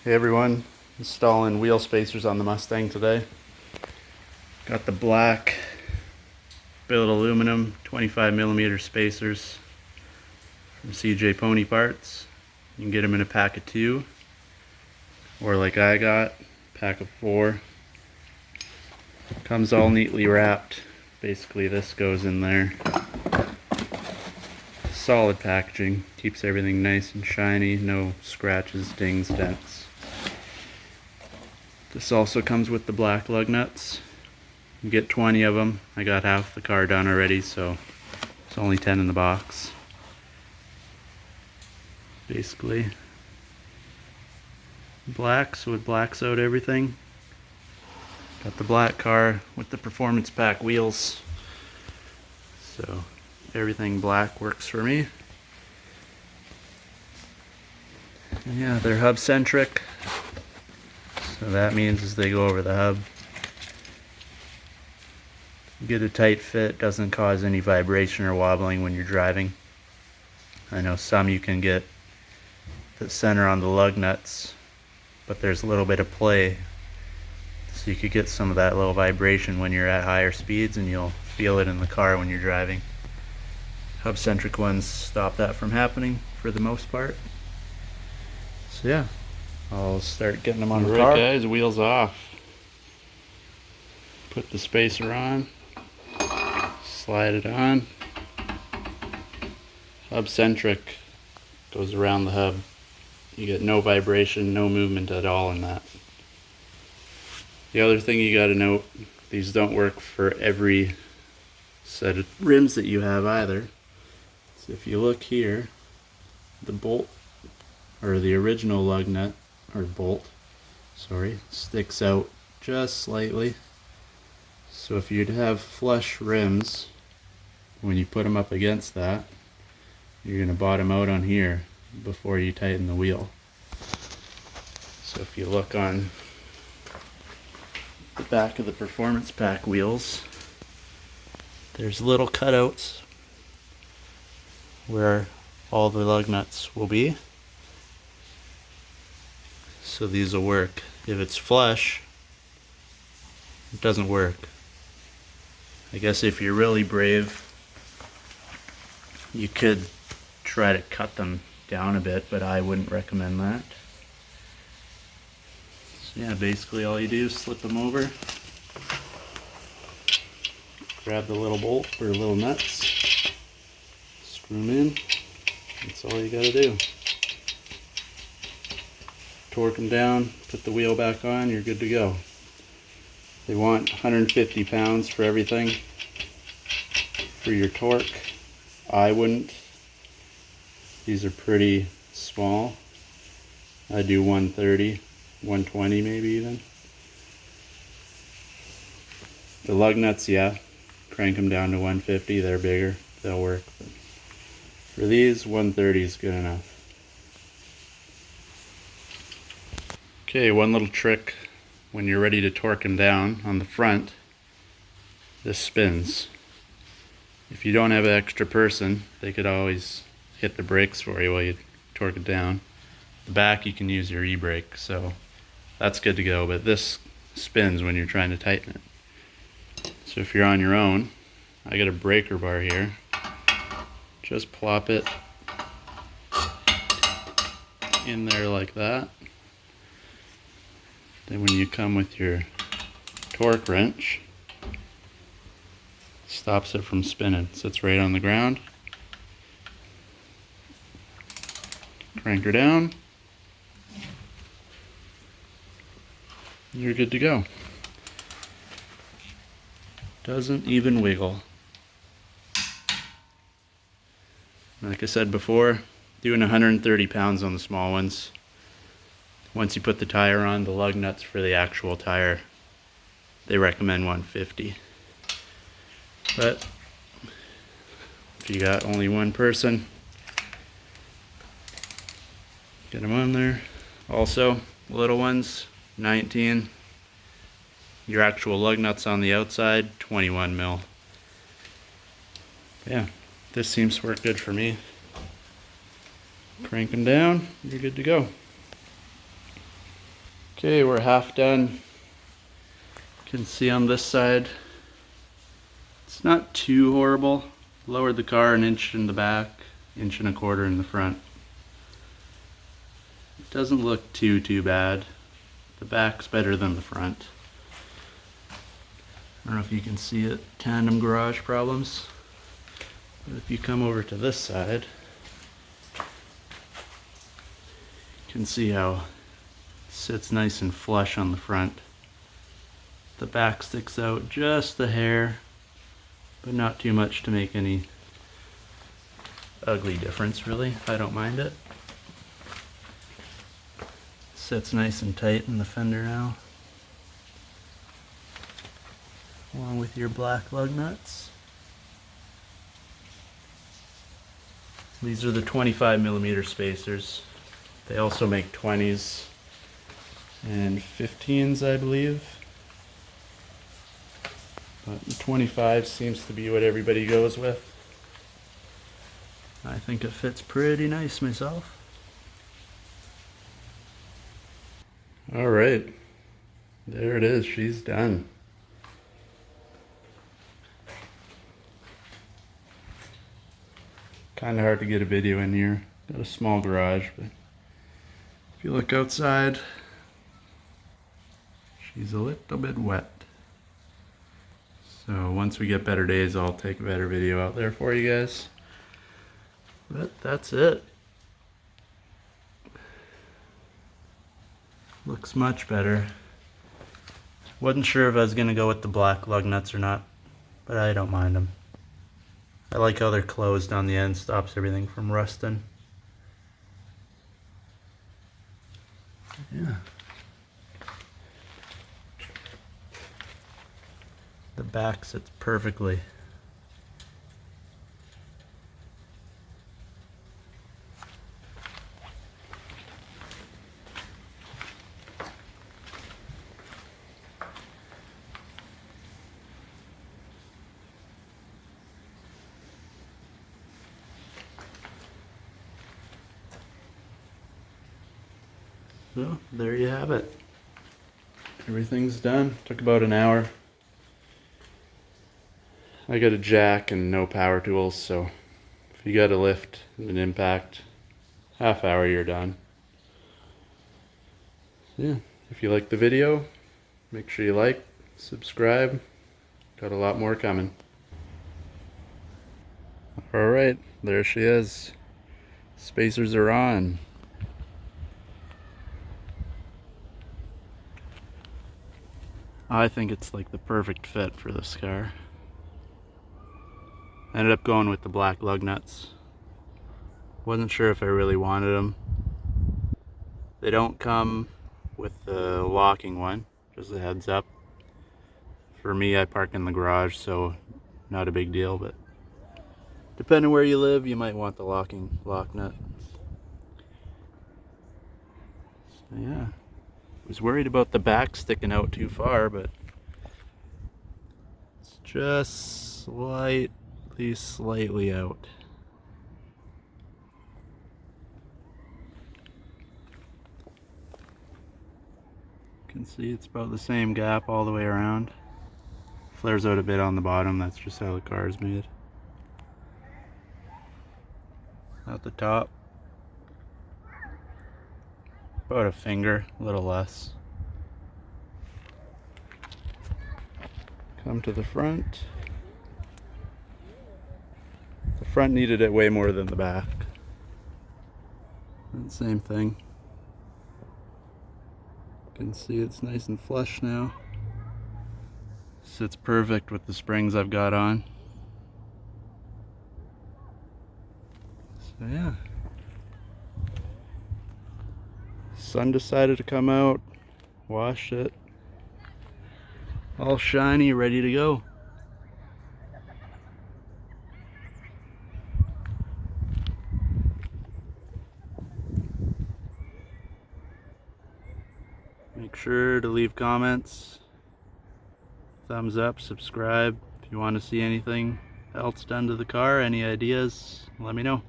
Hey everyone, installing wheel spacers on the Mustang today. Got the black billet aluminum 25mm spacers from CJ Pony Parts. You can get them in a pack of 2, or like I got, pack of 4. Comes all neatly wrapped. Basically this goes in there. Solid packaging, keeps everything nice and shiny, no scratches, dings, dents. This also comes with the black lug nuts. You get 20 of them. I got half the car done already, so it's only 10 in the box. Basically black, so it blacks out everything. Got the black car with the performance pack wheels, so everything black works for me. And yeah, they're hub centric, so that means as they go over the hub, you get a tight fit, doesn't cause any vibration or wobbling when you're driving. I know some you can get the center on the lug nuts, but there's a little bit of play, so you could get some of that little vibration when you're at higher speeds, and you'll feel it in the car when you're driving. Hub centric ones stop that from happening for the most part. So yeah, I'll start getting them on the car. Alright guys, wheels off. Put the spacer on, slide it on. Hub centric, goes around the hub. You get no vibration, no movement at all in that. The other thing you gotta note, these don't work for every set of rims that you have either. So if you look here, the bolt, or the original lug nut, or bolt, sorry, sticks out just slightly. So if you'd have flush rims, when you put them up against that, you're going to bottom out on here before you tighten the wheel. So if you look on the back of the performance pack wheels, there's little cutouts where all the lug nuts will be. So these will work. If it's flush, it doesn't work. I guess if you're really brave, you could try to cut them down a bit, but I wouldn't recommend that. So yeah, basically all you do is slip them over, grab the little bolt or little nuts, screw them in. That's all you gotta do. Torque them down, put the wheel back on, you're good to go. They want 150 pounds for everything for your torque. I wouldn't. These are pretty small. I do 130, 120 maybe even. The lug nuts, yeah, crank them down to 150, they're bigger, they'll work. But for these, 130 is good enough. Okay, one little trick when you're ready to torque them down on the front, this spins. If you don't have an extra person, they could always hit the brakes for you while you torque it down. The back you can use your e-brake, so that's good to go, but this spins when you're trying to tighten it. So if you're on your own, I got a breaker bar here. Just plop it in there like that. Then when you come with your torque wrench, stops it from spinning. Sits right on the ground. Crank her down. You're good to go. Doesn't even wiggle. Like I said before, doing 130 pounds on the small ones. Once you put the tire on, the lug nuts for the actual tire, they recommend 150. But if you got only one person, get them on there. Also, little ones, 19. Your actual lug nuts on the outside, 21 mil. Yeah, this seems to work good for me. Crank them down, you're good to go. Okay, we're half done. You can see on this side, it's not too horrible. Lowered the car an inch in the back, 1.25 inches in the front. It doesn't look too bad. The back's better than the front. I don't know if you can see it, tandem garage problems. But if you come over to this side, you can see how it sits nice and flush on the front. The back sticks out just a hair, but not too much to make any ugly difference really. I don't mind it. Sits nice and tight in the fender now, along with your black lug nuts. These are the 25mm spacers. They also make 20s and 15s, I believe. But the 25 seems to be what everybody goes with. I think it fits pretty nice myself. Alright, there it is, she's done. Kind of hard to get a video in here. Got a small garage, but if you look outside, she's a little bit wet. So once we get better days, I'll take a better video out there for you guys. But that's it. Looks much better. Wasn't sure if I was gonna go with the black lug nuts or not, but I don't mind them. I like how they're closed on the end, stops everything from rusting. Yeah. The back sits perfectly. So there you have it. Everything's done. Took about an hour. I got a jack and no power tools, so if you got a lift and an impact, half hour you're done. Yeah, if you like the video, make sure you like, subscribe. Got a lot more coming. Alright, there she is. Spacers are on. I think it's like the perfect fit for this car. I ended up going with the black lug nuts. Wasn't sure if I really wanted them. They don't come with the locking one, just a heads up. For me, I park in the garage, so not a big deal, but depending where you live, you might want the lock nut. So yeah. Was worried about the back sticking out too far, but it's just slightly out. You can see it's about the same gap all the way around. Flares out a bit on the bottom, that's just how the car is made. At the top, about a finger, a little less. Come to the front. The front needed it way more than the back. And same thing. You can see it's nice and flush now. Sits perfect with the springs I've got on. So yeah. Sun decided to come out, washed it, all shiny, ready to go. Make sure to leave comments, thumbs up, subscribe if you want to see anything else done to the car, any ideas, let me know.